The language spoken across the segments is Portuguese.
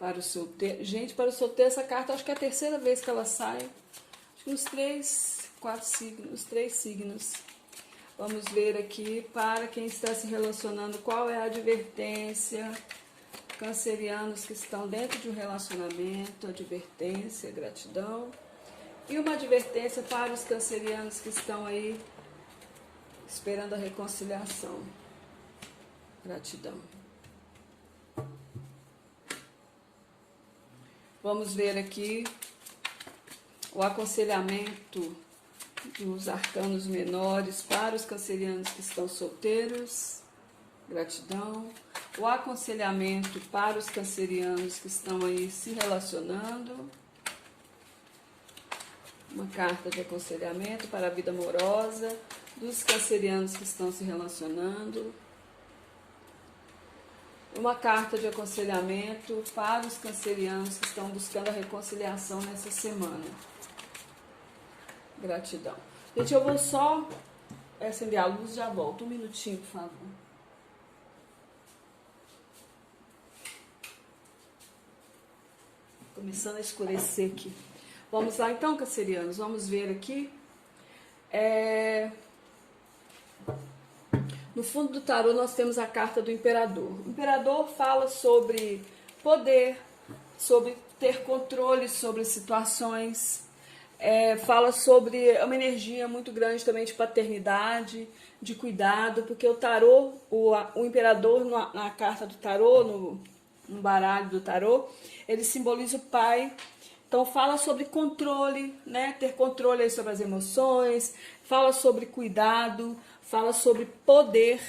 para o solteiro. Gente, para o solteiro, essa carta acho que é a terceira vez que ela sai. Acho que uns 4 signos, 3 signos. Vamos ver aqui para quem está se relacionando, qual é a advertência. Cancerianos que estão dentro de um relacionamento, advertência, gratidão. E uma advertência para os cancerianos que estão aí esperando a reconciliação. Gratidão. Vamos ver aqui o aconselhamento dos arcanos menores para os cancerianos que estão solteiros. Gratidão. O aconselhamento para os cancerianos que estão aí se relacionando. Uma carta de aconselhamento para a vida amorosa dos cancerianos que estão se relacionando. Uma carta de aconselhamento para os cancerianos que estão buscando a reconciliação nessa semana. Gratidão. Gente, eu vou só acender a luz e já volto. Um minutinho, por favor. Começando a escurecer aqui. Vamos lá então, cancerianos. Vamos ver aqui. No fundo do tarô nós temos a carta do imperador. O imperador fala sobre poder, sobre ter controle sobre situações. Fala sobre uma energia muito grande também de paternidade, de cuidado, porque o tarô, o imperador na carta do tarô, no baralho do tarô, ele simboliza o pai. Então fala sobre controle, né? Ter controle aí sobre as emoções, fala sobre cuidado, fala sobre poder.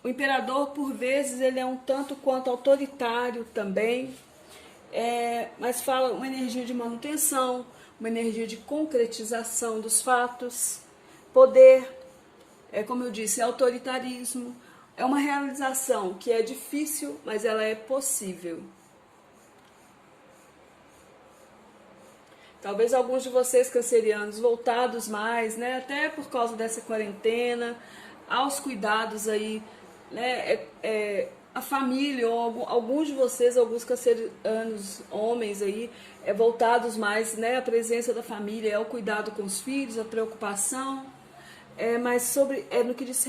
O imperador, por vezes, ele é um tanto quanto autoritário também, mas fala uma energia de manutenção, uma energia de concretização dos fatos. Poder, como eu disse, é autoritarismo, é uma realização que é difícil, mas ela é possível. Talvez alguns de vocês cancerianos voltados mais, né, até por causa dessa quarentena, aos cuidados aí, né, a família, ou alguns de vocês, alguns cancerianos homens aí, voltados mais, né, à presença da família, ao cuidado com os filhos, a preocupação, mas no que diz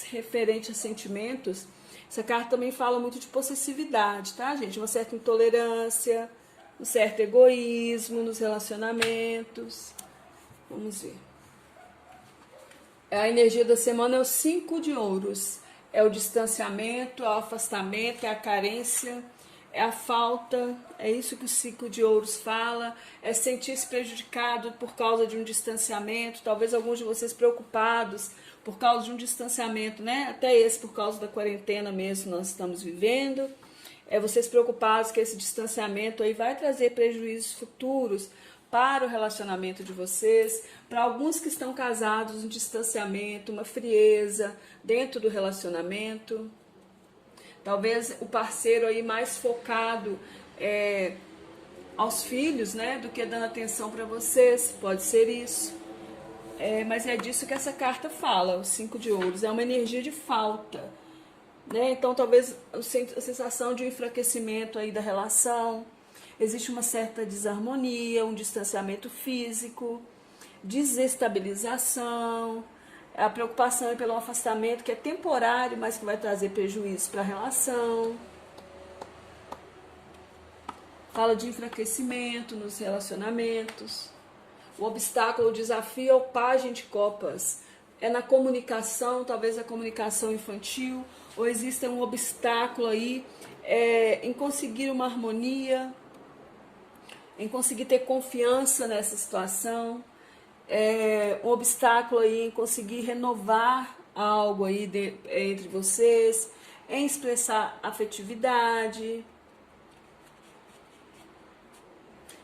referente a sentimentos, essa carta também fala muito de possessividade, tá, gente? Uma certa intolerância, um certo egoísmo nos relacionamentos. Vamos ver. A energia da semana é o 5 de ouros. É o distanciamento, é o afastamento, é a carência, é a falta. É isso que o 5 de ouros fala. É sentir-se prejudicado por causa de um distanciamento. Talvez alguns de vocês preocupados por causa de um distanciamento, né? Até esse por causa da quarentena mesmo nós estamos vivendo. Vocês preocupados que esse distanciamento aí vai trazer prejuízos futuros para o relacionamento de vocês. Para alguns que estão casados, um distanciamento, uma frieza dentro do relacionamento. Talvez o parceiro aí mais focado aos filhos, né, do que dando atenção para vocês. Pode ser isso. Mas é disso que essa carta fala, o 5 de ouros. É uma energia de falta. Né? Então talvez a sensação de um enfraquecimento aí da relação, existe uma certa desarmonia, um distanciamento físico, desestabilização, a preocupação é pelo afastamento que é temporário, mas que vai trazer prejuízo para a relação. Fala de enfraquecimento nos relacionamentos. O obstáculo, o desafio é o pajem de copas. É na comunicação, talvez a comunicação infantil, ou existe um obstáculo aí em conseguir uma harmonia, em conseguir ter confiança nessa situação, um obstáculo aí em conseguir renovar algo aí entre vocês, em expressar afetividade.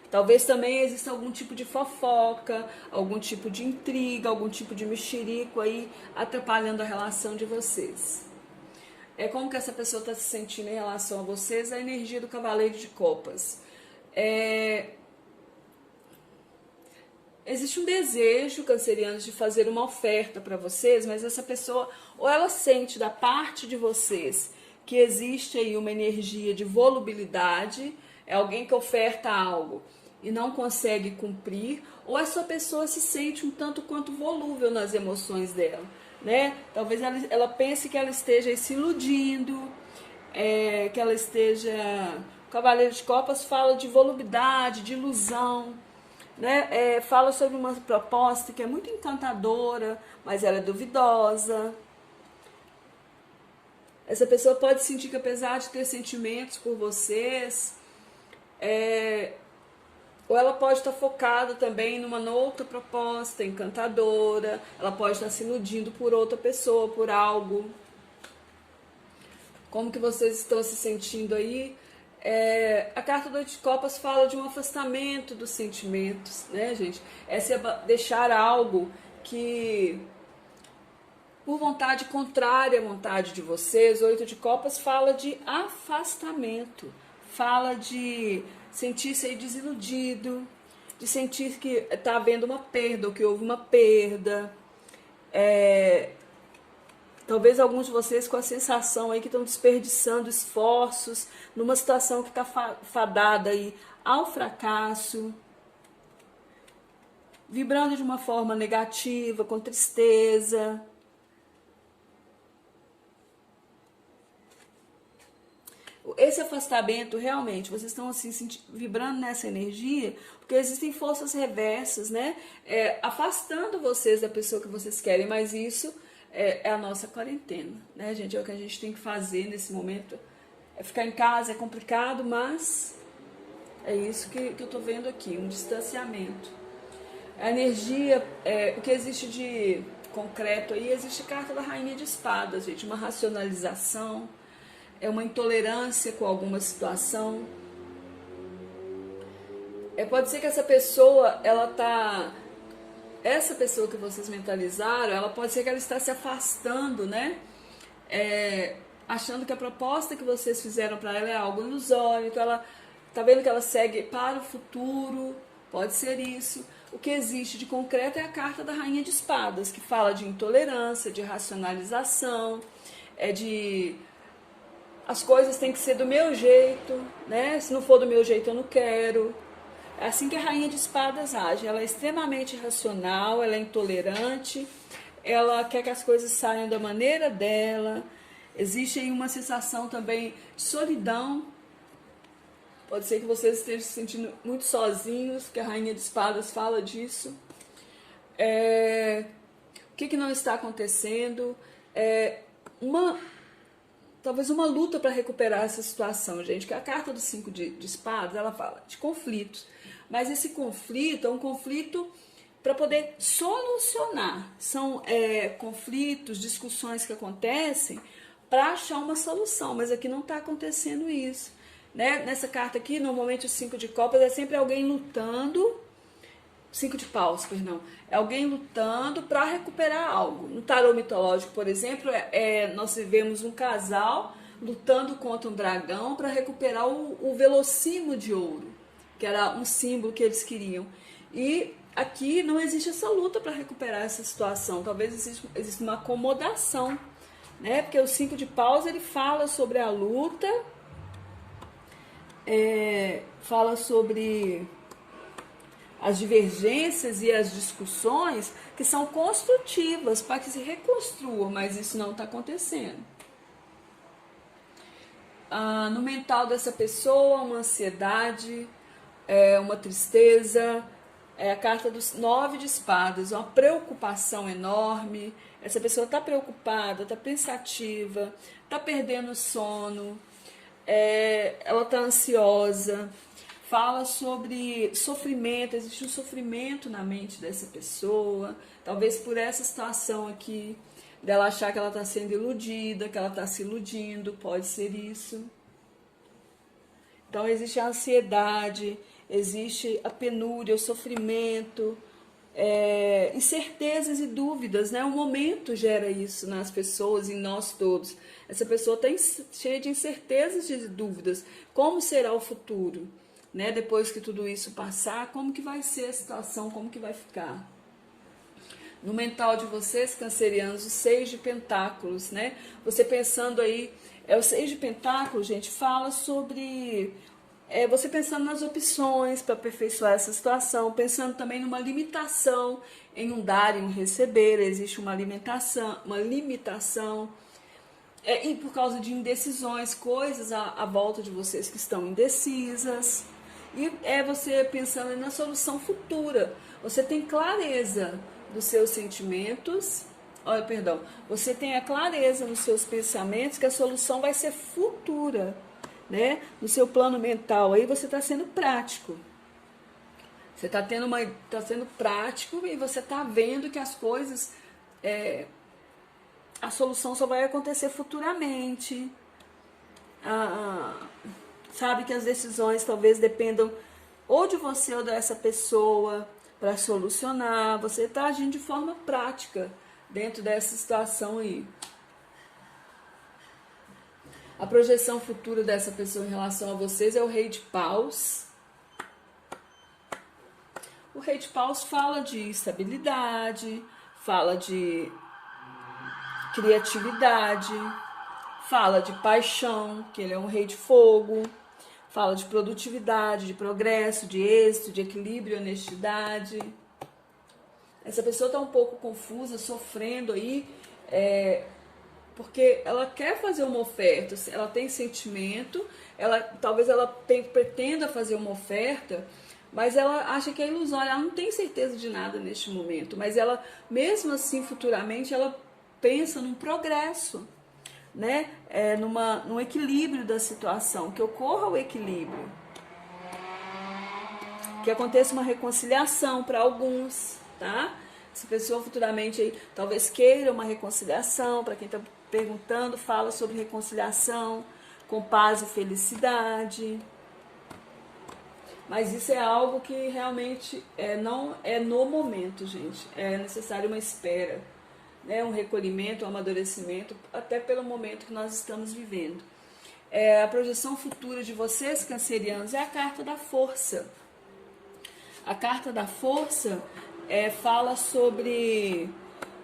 Talvez também exista algum tipo de fofoca, algum tipo de intriga, algum tipo de mexerico aí atrapalhando a relação de vocês. Como que essa pessoa está se sentindo em relação a vocês? A energia do cavaleiro de copas. Existe um desejo, cancerianos, de fazer uma oferta para vocês, mas essa pessoa, ou ela sente da parte de vocês que existe aí uma energia de volubilidade, é alguém que oferta algo e não consegue cumprir, ou essa pessoa se sente um tanto quanto volúvel nas emoções dela, né? Talvez ela pense que ela esteja se iludindo, que ela esteja... O Cavaleiro de Copas fala de volubilidade, de ilusão, né? Fala sobre uma proposta que é muito encantadora, mas ela é duvidosa. Essa pessoa pode sentir que, apesar de ter sentimentos por vocês, ou ela pode estar focada também numa outra proposta encantadora, ela pode estar se iludindo por outra pessoa, por algo. Como que vocês estão se sentindo aí? A carta do 8 de Copas fala de um afastamento dos sentimentos, né, gente? Essa é deixar algo que, por vontade contrária à vontade de vocês. O 8 de Copas fala de afastamento, fala de sentir-se aí desiludido, de sentir que está havendo uma perda, ou que houve uma perda. Talvez alguns de vocês com a sensação aí que estão desperdiçando esforços numa situação que está fadada aí ao fracasso, vibrando de uma forma negativa, com tristeza. Esse afastamento, realmente, vocês estão assim vibrando nessa energia, porque existem forças reversas, né? Afastando vocês da pessoa que vocês querem, mas isso é a nossa quarentena, né, gente? É o que a gente tem que fazer nesse momento. Ficar em casa é complicado, mas é isso que eu tô vendo aqui, um distanciamento. A energia, o que existe de concreto aí, existe a carta da Rainha de Espadas, gente, uma racionalização, uma intolerância com alguma situação. Pode ser que essa pessoa, essa pessoa que vocês mentalizaram, ela pode ser que ela está se afastando, né? Achando que a proposta que vocês fizeram para ela é algo ilusório, então ela tá vendo que ela segue para o futuro, pode ser isso. O que existe de concreto é a carta da Rainha de Espadas, que fala de intolerância, de racionalização, as coisas têm que ser do meu jeito, né? Se não for do meu jeito, eu não quero. É assim que a Rainha de Espadas age. Ela é extremamente racional, ela é intolerante, ela quer que as coisas saiam da maneira dela. Existe aí uma sensação também de solidão. Pode ser que vocês estejam se sentindo muito sozinhos, que a Rainha de Espadas fala disso. O que não está acontecendo? Talvez uma luta para recuperar essa situação, gente. Que a carta do 5 de espadas, ela fala de conflitos. Mas esse conflito é um conflito para poder solucionar. São conflitos, discussões que acontecem para achar uma solução. Mas aqui não está acontecendo isso, né? Nessa carta aqui, normalmente o 5 de copas é sempre alguém lutando. 5 de paus, perdão. É alguém lutando para recuperar algo. No tarô mitológico, por exemplo, nós vemos um casal lutando contra um dragão para recuperar o velocimo de ouro, que era um símbolo que eles queriam. E aqui não existe essa luta para recuperar essa situação. Talvez exista uma acomodação, né? Porque o 5 de paus, ele fala sobre a luta, fala sobre as divergências e as discussões que são construtivas para que se reconstrua, mas isso não está acontecendo. No mental dessa pessoa, uma ansiedade, uma tristeza, a carta dos 9 de espadas, uma preocupação enorme. Essa pessoa está preocupada, está pensativa, está perdendo o sono, ela está ansiosa. Fala sobre sofrimento, existe um sofrimento na mente dessa pessoa, talvez por essa situação aqui, dela achar que ela está sendo iludida, que ela está se iludindo, pode ser isso. Então existe a ansiedade, existe a penúria, o sofrimento, incertezas e dúvidas, né? O momento gera isso nas pessoas, em nós todos. Essa pessoa está cheia de incertezas e de dúvidas. Como será o futuro? Né? Depois que tudo isso passar, como que vai ser a situação, como que vai ficar? No mental de vocês, cancerianos, o 6 de pentáculos, né? Você pensando aí O 6 de Pentáculos, gente, fala sobre você pensando nas opções para aperfeiçoar essa situação, pensando também numa limitação em um dar e um receber, existe uma limitação, e por causa de indecisões, coisas à volta de vocês que estão indecisas, e você pensando na solução futura, você tem clareza dos seus sentimentos, você tem a clareza nos seus pensamentos que a solução vai ser futura, né? No seu plano mental aí você está sendo prático. Você está sendo prático e você está vendo que as coisas, a solução só vai acontecer futuramente. Sabe que as decisões talvez dependam ou de você ou dessa pessoa para solucionar. Você está agindo de forma prática dentro dessa situação aí. A projeção futura dessa pessoa em relação a vocês é o Rei de Paus. O Rei de Paus fala de estabilidade, fala de criatividade, fala de paixão, que ele é um rei de fogo, fala de produtividade, de progresso, de êxito, de equilíbrio e honestidade. Essa pessoa está um pouco confusa, sofrendo aí, porque ela quer fazer uma oferta, ela tem sentimento, talvez ela pretenda fazer uma oferta, mas ela acha que é ilusória, ela não tem certeza de nada neste momento, mas ela, mesmo assim, futuramente, ela pensa num progresso, né? Num equilíbrio da situação, que ocorra o equilíbrio, que aconteça uma reconciliação para alguns, tá? Essa pessoa futuramente aí, talvez queira uma reconciliação. Para quem está perguntando, fala sobre reconciliação com paz e felicidade. Mas isso é algo que realmente não é no momento, gente. É necessário uma espera, né? Um recolhimento, um amadurecimento, até pelo momento que nós estamos vivendo. A projeção futura de vocês, cancerianos, é a carta da força. A carta da força fala sobre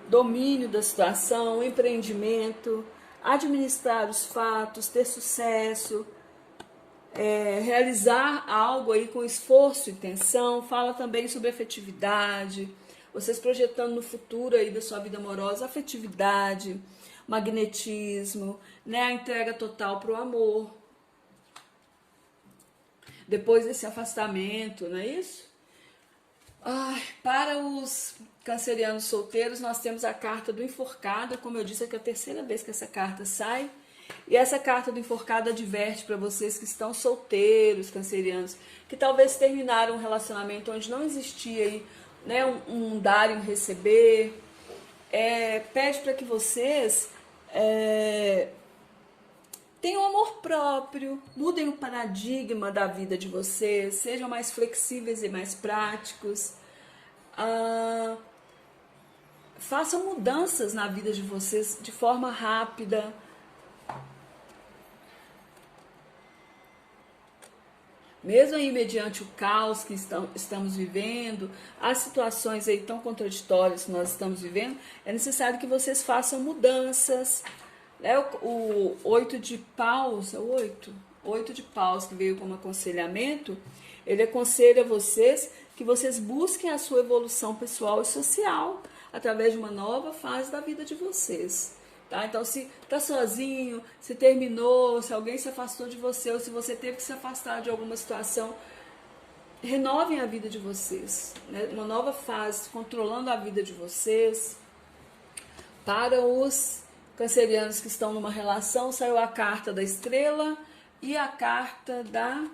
domínio da situação, empreendimento, administrar os fatos, ter sucesso, realizar algo aí com esforço e intenção. Fala também sobre afetividade, vocês projetando no futuro aí da sua vida amorosa, afetividade, magnetismo, né? A entrega total para o amor. Depois desse afastamento, não é isso? Para os cancerianos solteiros, nós temos a carta do enforcado. Como eu disse, é a terceira vez que essa carta sai. E essa carta do enforcado adverte para vocês que estão solteiros, cancerianos, que talvez terminaram um relacionamento onde não existia aí, né, um dar e um receber. Pede para que vocês tenham amor próprio, mudem o paradigma da vida de vocês, sejam mais flexíveis e mais práticos. Façam mudanças na vida de vocês de forma rápida. Mesmo aí mediante o caos que estamos vivendo, as situações aí tão contraditórias que nós estamos vivendo, é necessário que vocês façam mudanças. O 8 de paus, o 8 de paus que veio como aconselhamento, ele aconselha vocês que vocês busquem a sua evolução pessoal e social através de uma nova fase da vida de vocês. Tá? Então, se está sozinho, se terminou, se alguém se afastou de você, ou se você teve que se afastar de alguma situação, renovem a vida de vocês, né? Uma nova fase, controlando a vida de vocês. Para os cancerianos que estão numa relação, saiu a carta da estrela e a carta da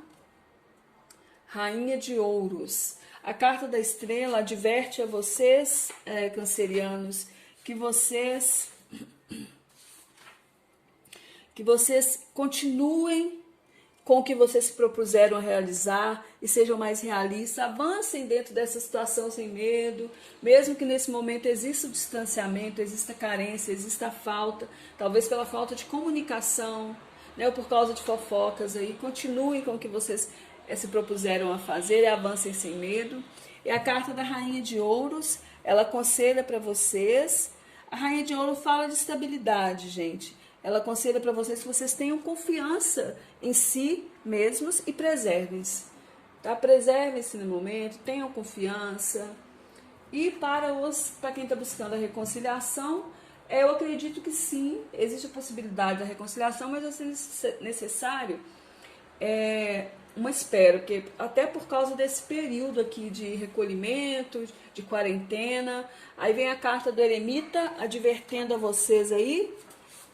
rainha de ouros. A carta da estrela adverte a vocês, cancerianos, que vocês continuem com o que vocês se propuseram a realizar e sejam mais realistas, avancem dentro dessa situação sem medo, mesmo que nesse momento exista o distanciamento, exista carência, exista falta, talvez pela falta de comunicação, né, ou por causa de fofocas aí, continuem com o que vocês se propuseram a fazer e avancem sem medo. E a carta da rainha de ouros, ela aconselha para vocês. A rainha de ouro fala de estabilidade, gente. Ela aconselha para vocês que vocês tenham confiança em si mesmos e preservem-se. Tá? Preservem-se no momento, tenham confiança. E para quem está buscando a reconciliação, eu acredito que sim, existe a possibilidade da reconciliação, mas vai ser necessário uma espera, porque até por causa desse período aqui de recolhimento, de quarentena, aí vem a carta do eremita advertendo a vocês aí,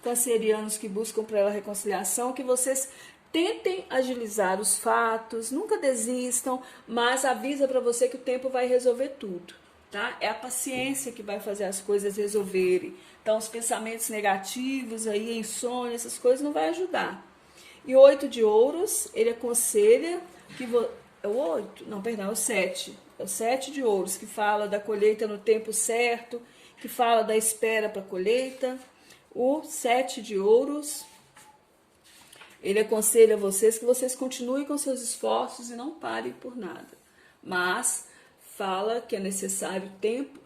cancerianos que buscam pela reconciliação, que vocês tentem agilizar os fatos, nunca desistam, mas avisa para você que o tempo vai resolver tudo, tá? É a paciência que vai fazer as coisas resolverem. Então, os pensamentos negativos aí, insônia, essas coisas não vai ajudar. E o 8 de ouros, ele aconselha que é o 8? Não, perdão, é o 7. É o 7 de ouros, que fala da colheita no tempo certo, que fala da espera para a colheita. O 7 de ouros, ele aconselha vocês que vocês continuem com seus esforços e não parem por nada. Mas fala que é necessário tempo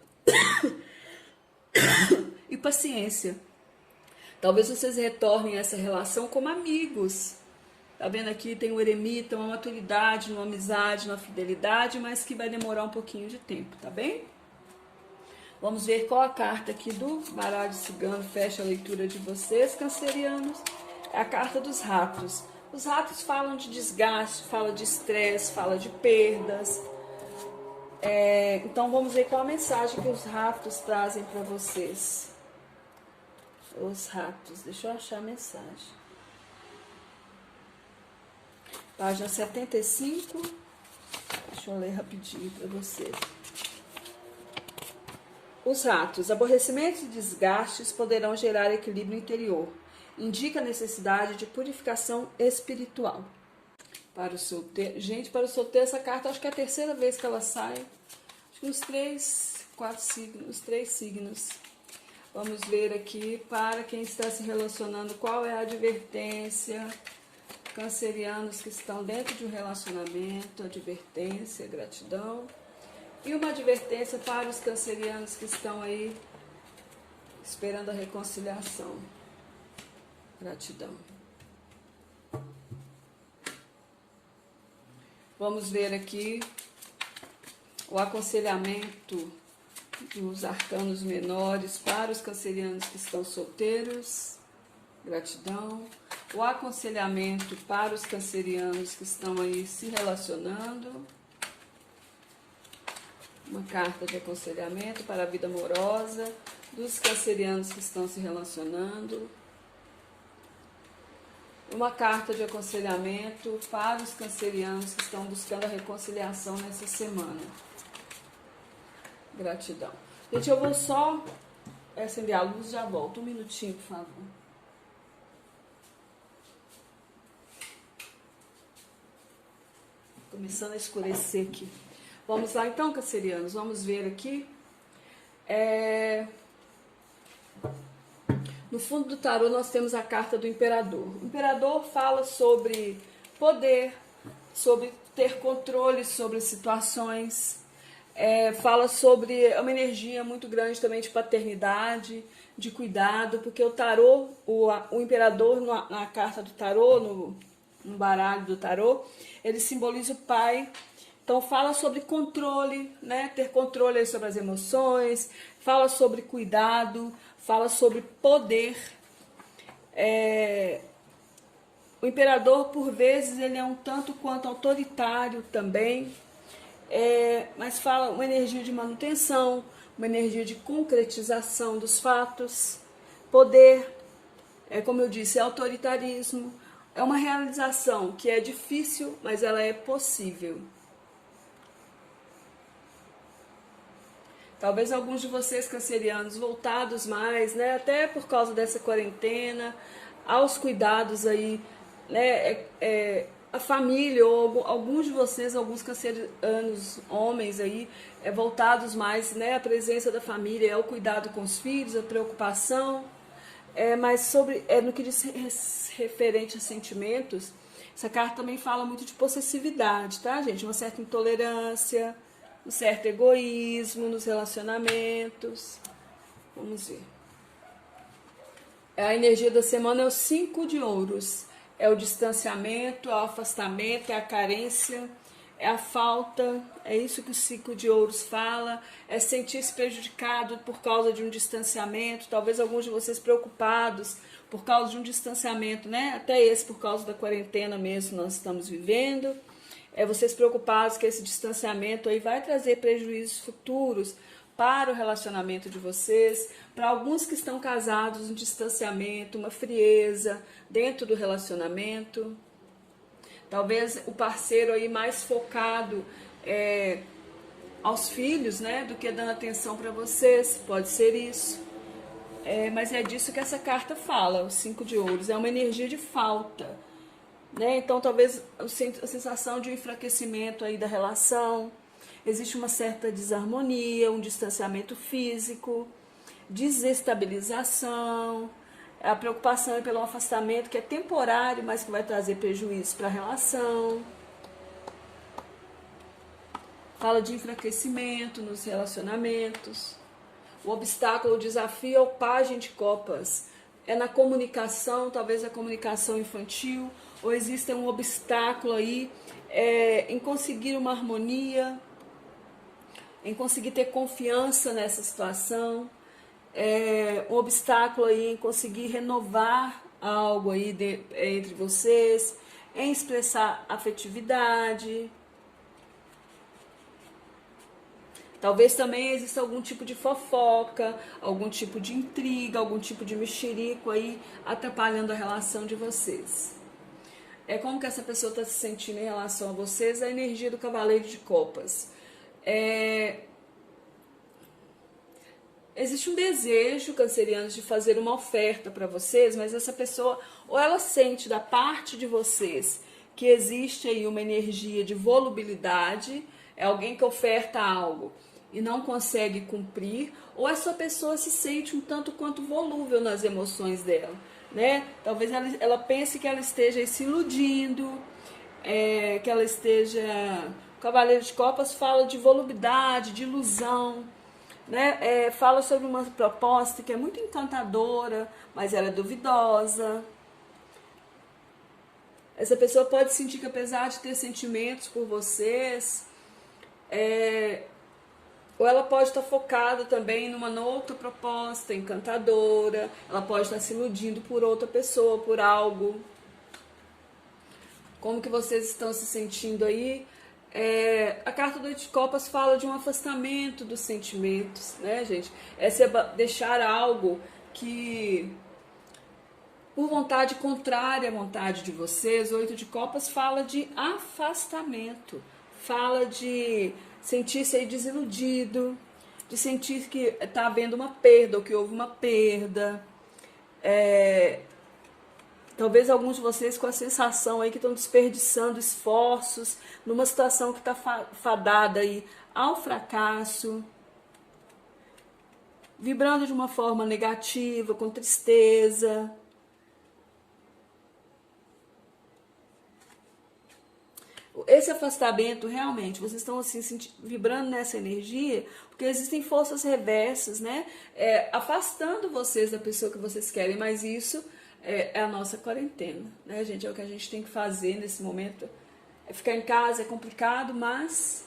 e paciência. Talvez vocês retornem a essa relação como amigos. Tá vendo aqui? Tem um eremita, uma maturidade, uma amizade, uma fidelidade, mas que vai demorar um pouquinho de tempo, tá bem? Vamos ver qual a carta aqui do baralho cigano fecha a leitura de vocês, cancerianos. É a carta dos ratos. Os ratos falam de desgaste, falam de estresse, falam de perdas. Então vamos ver qual a mensagem que os ratos trazem para vocês. Os ratos, deixa eu achar a mensagem. Página 75. Deixa eu ler rapidinho para vocês. Os ratos, aborrecimentos e desgastes poderão gerar equilíbrio interior. Indica a necessidade de purificação espiritual. Para o solteiro, gente, para o solteiro essa carta acho que é a terceira vez que ela sai. Acho que nos 3 signos. Vamos ver aqui para quem está se relacionando, qual é a advertência. Cancerianos que estão dentro de um relacionamento, advertência, gratidão. E uma advertência para os cancerianos que estão aí esperando a reconciliação. Gratidão. Vamos ver aqui o aconselhamento dos arcanos menores para os cancerianos que estão solteiros. Gratidão. O aconselhamento para os cancerianos que estão aí se relacionando. Uma carta de aconselhamento para a vida amorosa dos cancerianos que estão se relacionando. Uma carta de aconselhamento para os cancerianos que estão buscando a reconciliação nessa semana. Gratidão. Gente, eu vou só acender a luz e já volto. Um minutinho, por favor. Começando a escurecer aqui. Vamos lá então, cancerianos, vamos ver aqui. No fundo do tarô nós temos a carta do imperador. O imperador fala sobre poder, sobre ter controle sobre situações, fala sobre uma energia muito grande também de paternidade, de cuidado, porque o tarô, o imperador na carta do tarô, no baralho do tarô, ele simboliza o pai. Então fala sobre controle, né? Ter controle sobre as emoções, fala sobre cuidado, fala sobre poder. O imperador, por vezes, ele é um tanto quanto autoritário também, mas fala uma energia de manutenção, uma energia de concretização dos fatos. Poder, como eu disse, é autoritarismo, é uma realização que é difícil, mas ela é possível. Talvez alguns de vocês cancerianos voltados mais, né, até por causa dessa quarentena, aos cuidados aí, né, a família, ou alguns de vocês, alguns cancerianos, homens aí, voltados mais, né, à presença da família, ao cuidado com os filhos, a preocupação, mas no que diz referente a sentimentos, essa carta também fala muito de possessividade, tá, gente? Uma certa intolerância, um certo egoísmo nos relacionamentos. Vamos ver. A energia da semana é o 5 de ouros. É o distanciamento, é o afastamento, é a carência, é a falta. É isso que o 5 de ouros fala. É sentir-se prejudicado por causa de um distanciamento. Talvez alguns de vocês preocupados por causa de um distanciamento, né? Até esse por causa da quarentena mesmo nós estamos vivendo. Vocês preocupados que esse distanciamento aí vai trazer prejuízos futuros para o relacionamento de vocês. Para alguns que estão casados, um distanciamento, uma frieza dentro do relacionamento. Talvez o parceiro aí mais focado aos filhos, né, do que dando atenção para vocês. Pode ser isso. Mas é disso que essa carta fala, o 5 de ouros. É uma energia de falta, né? Então talvez a sensação de um enfraquecimento aí da relação. Existe uma certa desarmonia, um distanciamento físico, desestabilização, a preocupação é pelo afastamento que é temporário, mas que vai trazer prejuízo para a relação. Fala de enfraquecimento nos relacionamentos. O obstáculo, o desafio é o pajem de copas. É na comunicação, talvez a comunicação infantil, ou existe um obstáculo aí em conseguir uma harmonia, em conseguir ter confiança nessa situação, um obstáculo aí em conseguir renovar algo aí entre vocês, em expressar afetividade. Talvez também exista algum tipo de fofoca, algum tipo de intriga, algum tipo de mexerico aí atrapalhando a relação de vocês. Como que essa pessoa está se sentindo em relação a vocês? A energia do Cavaleiro de Copas. Existe um desejo, cancerianos, de fazer uma oferta para vocês, mas essa pessoa, ou ela sente da parte de vocês que existe aí uma energia de volubilidade, é alguém que oferta algo e não consegue cumprir, ou essa pessoa se sente um tanto quanto volúvel nas emoções dela, né? Talvez ela pense que ela esteja se iludindo, que ela esteja... O Cavaleiro de Copas fala de volubilidade, de ilusão, né? Fala sobre uma proposta que é muito encantadora, mas ela é duvidosa. Essa pessoa pode sentir que, apesar de ter sentimentos por vocês, ou ela pode estar focada também numa outra proposta encantadora, ela pode estar se iludindo por outra pessoa, por algo. Como que vocês estão se sentindo aí? A carta do 8 de Copas fala de um afastamento dos sentimentos, né, gente? Essa é deixar algo que, por vontade contrária à vontade de vocês. O 8 de Copas fala de afastamento, fala de sentir-se aí desiludido, de sentir que está havendo uma perda, ou que houve uma perda. Talvez alguns de vocês com a sensação aí que estão desperdiçando esforços numa situação que está fadada aí ao fracasso, vibrando de uma forma negativa, com tristeza. Esse afastamento, realmente, vocês estão assim vibrando nessa energia, porque existem forças reversas, né? Afastando vocês da pessoa que vocês querem, mas isso é a nossa quarentena, né, gente? É o que a gente tem que fazer nesse momento. Ficar em casa é complicado, mas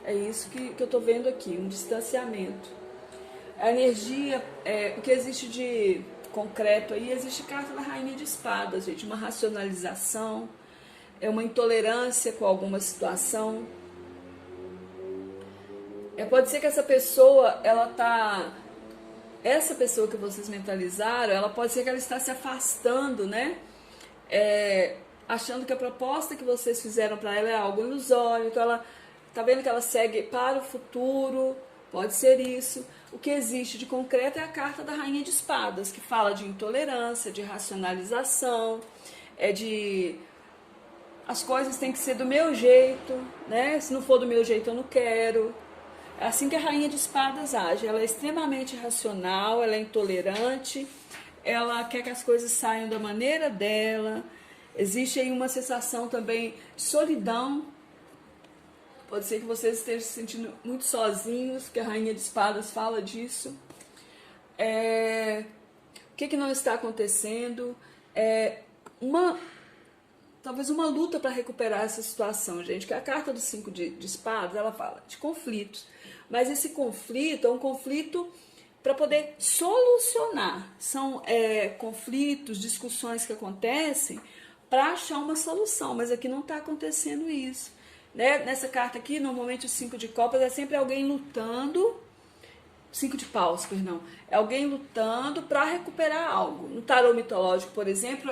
é isso que eu tô vendo aqui, um distanciamento. A energia, o que existe de concreto aí, existe carta da Rainha de Espadas, gente, uma racionalização, uma intolerância com alguma situação. Pode ser que essa pessoa, essa pessoa que vocês mentalizaram, ela pode ser que ela está se afastando, né? Achando que a proposta que vocês fizeram para ela é algo ilusório, então ela tá vendo que ela segue para o futuro, pode ser isso. O que existe de concreto é a carta da Rainha de Espadas, que fala de intolerância, de racionalização, as coisas têm que ser do meu jeito, né? Se não for do meu jeito, eu não quero. É assim que a Rainha de Espadas age. Ela é extremamente racional, ela é intolerante, ela quer que as coisas saiam da maneira dela. Existe aí uma sensação também de solidão. Pode ser que vocês estejam se sentindo muito sozinhos, que a Rainha de Espadas fala disso. O que não está acontecendo? Talvez uma luta para recuperar essa situação, gente, que a carta do 5 de espadas, ela fala de conflitos, mas esse conflito é um conflito para poder solucionar, são conflitos, discussões que acontecem para achar uma solução, mas aqui não está acontecendo isso, né? Nessa carta aqui, normalmente o 5 de copas é sempre alguém lutando, 5 de paus, perdão, é alguém lutando para recuperar algo. No tarô mitológico, por exemplo,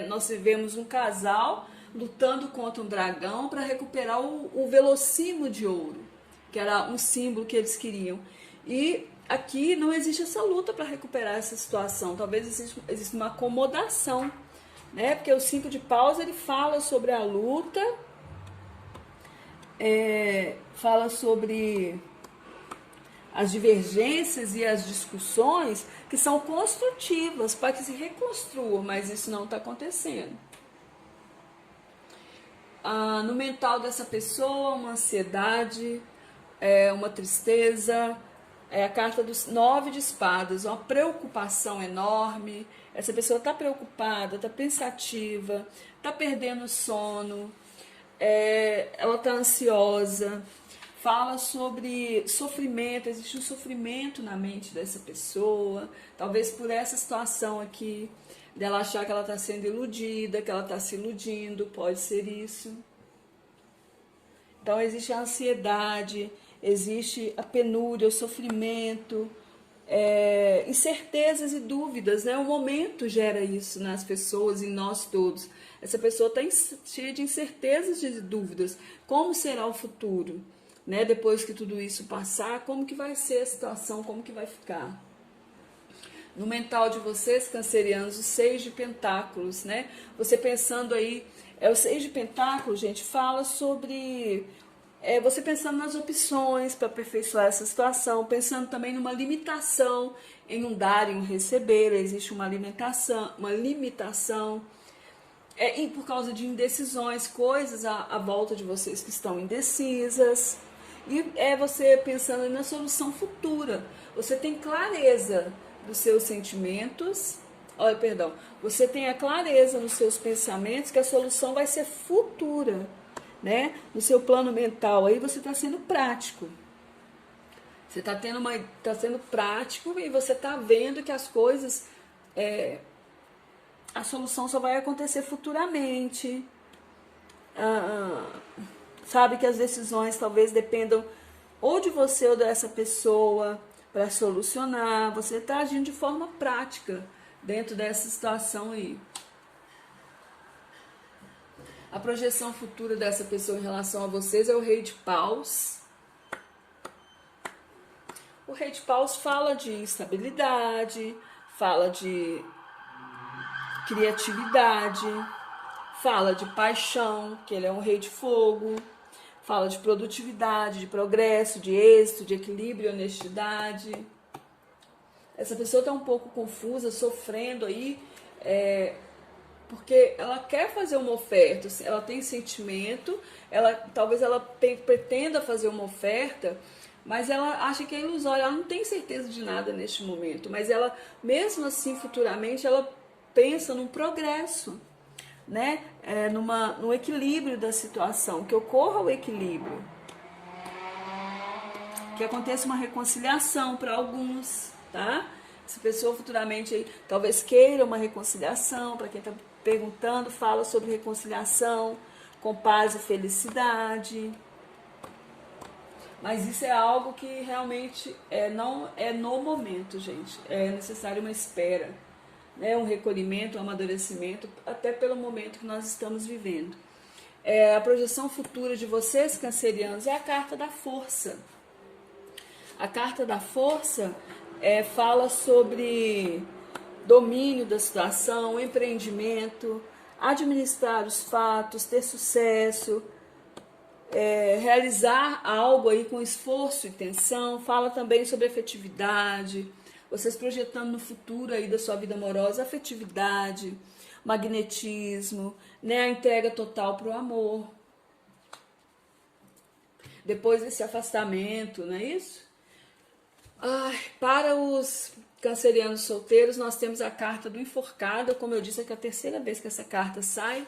nós vemos um casal lutando contra um dragão para recuperar o velocimo de ouro, que era um símbolo que eles queriam. E aqui não existe essa luta para recuperar essa situação, talvez exista uma acomodação, né? Porque o 5 de paus ele fala sobre a luta, fala sobre as divergências e as discussões que são construtivas para que se reconstrua, mas isso não está acontecendo. No mental dessa pessoa, uma ansiedade, uma tristeza, a carta dos 9 de espadas, uma preocupação enorme. Essa pessoa está preocupada, está pensativa, está perdendo sono, ela está ansiosa. Fala sobre sofrimento, existe um sofrimento na mente dessa pessoa, talvez por essa situação aqui, dela achar que ela está sendo iludida, que ela está se iludindo, pode ser isso. Então existe a ansiedade, existe a penúria, o sofrimento, incertezas e dúvidas, né? O momento gera isso nas pessoas, em nós todos. Essa pessoa está cheia de incertezas e de dúvidas. Como será o futuro? Né, depois que tudo isso passar, como que vai ser a situação, como que vai ficar? No mental de vocês, cancerianos, o 6 de pentáculos, né? Você pensando aí, o 6 de pentáculos, gente, fala sobre você pensando nas opções para aperfeiçoar essa situação, pensando também numa limitação em um dar e um receber, existe uma limitação, e por causa de indecisões, coisas à volta de vocês que estão indecisas. E você pensando na solução futura. Você tem clareza dos seus sentimentos. Você tem a clareza nos seus pensamentos que a solução vai ser futura, né? No seu plano mental aí você está sendo prático. Você está sendo prático e você está vendo que as coisas, a solução só vai acontecer futuramente. Sabe que as decisões talvez dependam ou de você ou dessa pessoa para solucionar. Você está agindo de forma prática dentro dessa situação aí. A projeção futura dessa pessoa em relação a vocês é o Rei de Paus. O Rei de Paus fala de estabilidade, fala de criatividade, fala de paixão, que ele é um rei de fogo. Fala de produtividade, de progresso, de êxito, de equilíbrio e honestidade. Essa pessoa está um pouco confusa, sofrendo aí, porque ela quer fazer uma oferta, ela tem sentimento, talvez ela pretenda fazer uma oferta, mas ela acha que é ilusória, ela não tem certeza de nada neste momento, mas ela, mesmo assim, futuramente, ela pensa num progresso, né? No equilíbrio da situação, que ocorra o equilíbrio, que aconteça uma reconciliação para alguns, tá? Essa pessoa futuramente aí, talvez queira uma reconciliação. Para quem está perguntando, fala sobre reconciliação com paz e felicidade, mas isso é algo que realmente não é no momento, gente. É necessário uma espera, né, um recolhimento, um amadurecimento, até pelo momento que nós estamos vivendo. A projeção futura de vocês, cancerianos, é a carta da força. A carta da força fala sobre domínio da situação, empreendimento, administrar os fatos, ter sucesso, realizar algo aí com esforço e intenção. Fala também sobre afetividade, vocês projetando no futuro aí da sua vida amorosa, afetividade, magnetismo, né, a entrega total para o amor. Depois desse afastamento, não é isso? Para os cancerianos solteiros, nós temos a carta do enforcado. Como eu disse, é que é a terceira vez que essa carta sai.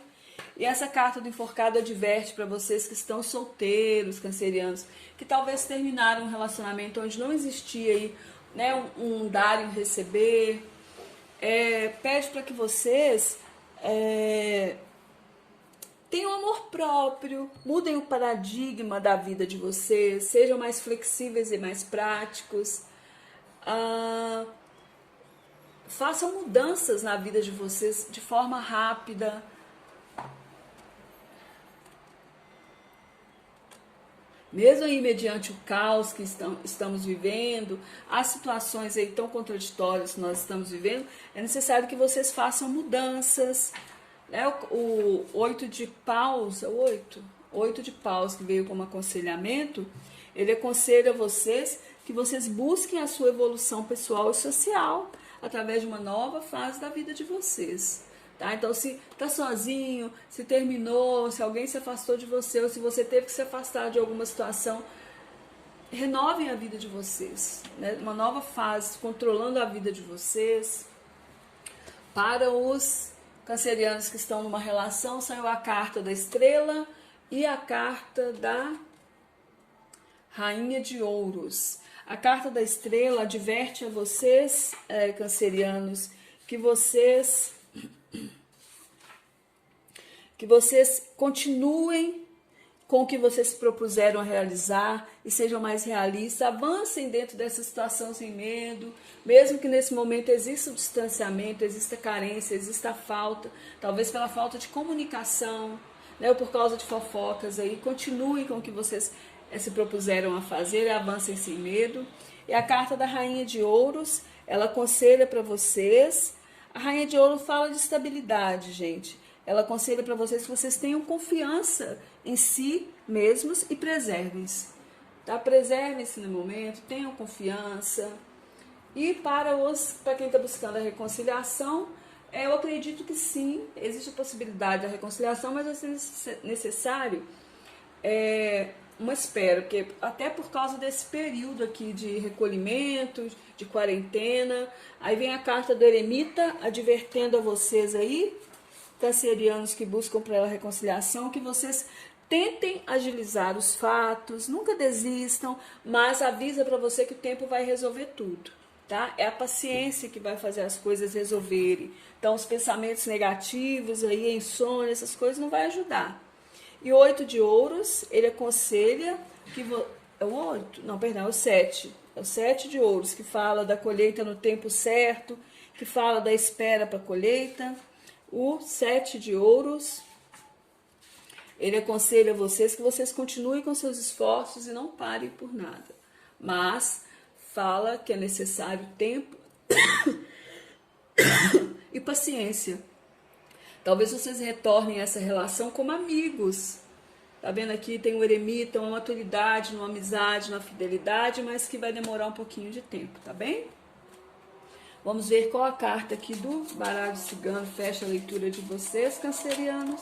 E essa carta do enforcado adverte para vocês que estão solteiros, cancerianos, que talvez terminaram um relacionamento onde não existia aí, né, um dar e um receber. Pede para que vocês tenham amor próprio, mudem o paradigma da vida de vocês, sejam mais flexíveis e mais práticos. Façam mudanças na vida de vocês de forma rápida. Mesmo aí mediante o caos que estamos vivendo, as situações aí tão contraditórias que nós estamos vivendo, é necessário que vocês façam mudanças. O 8 de paus, o 8 de paus que veio como aconselhamento, ele aconselha vocês que vocês busquem a sua evolução pessoal e social através de uma nova fase da vida de vocês. Tá? Então, se está sozinho, se terminou, se alguém se afastou de você, ou se você teve que se afastar de alguma situação, renovem a vida de vocês, né? Uma nova fase, controlando a vida de vocês. Para os cancerianos que estão numa relação, saiu a carta da estrela e a carta da rainha de ouros. A carta da estrela adverte a vocês, cancerianos, que vocês continuem com o que vocês se propuseram a realizar e sejam mais realistas, avancem dentro dessa situação sem medo, mesmo que nesse momento exista o distanciamento, exista carência, exista falta, talvez pela falta de comunicação, né, ou por causa de fofocas aí, continuem com o que vocês se propuseram a fazer e avancem sem medo. E a carta da rainha de ouros, ela aconselha para vocês, a rainha de ouro fala de estabilidade, gente. Ela aconselha para vocês que vocês tenham confiança em si mesmos e preservem-se. Tá? Preservem-se no momento, tenham confiança. E para quem está buscando a reconciliação, eu acredito que sim, existe a possibilidade da reconciliação, mas vai ser necessário uma espera, porque até por causa desse período aqui de recolhimento, de quarentena, aí vem a carta do eremita advertendo a vocês aí, cancerianos que buscam pela reconciliação, que vocês tentem agilizar os fatos, nunca desistam, mas avisa para você que o tempo vai resolver tudo, tá? É a paciência que vai fazer as coisas resolverem. Então, os pensamentos negativos, aí, insônia, essas coisas não vai ajudar. E o 8 de ouros, ele aconselha que... É o 7. É o 7 de ouros, que fala da colheita no tempo certo, que fala da espera para a colheita. O 7 de ouros, ele aconselha vocês que vocês continuem com seus esforços e não parem por nada. Mas fala que é necessário tempo e paciência. Talvez vocês retornem a essa relação como amigos. Tá vendo aqui? Tem um eremita, uma maturidade, uma amizade, uma fidelidade, mas que vai demorar um pouquinho de tempo, tá bem? Vamos ver qual a carta aqui do baralho cigano fecha a leitura de vocês, cancerianos.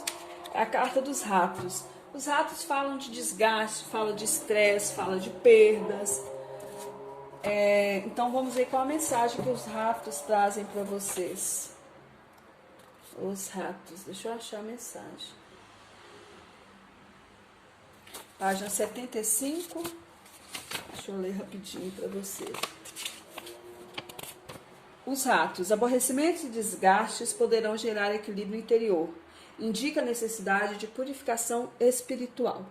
É a carta dos ratos. Os ratos falam de desgaste, falam de estresse, falam de perdas. Então vamos ver qual a mensagem que os ratos trazem para vocês. Os ratos, deixa eu achar a mensagem. Página 75. Deixa eu ler rapidinho para vocês. Os ratos, aborrecimentos e desgastes poderão gerar equilíbrio interior. Indica a necessidade de purificação espiritual.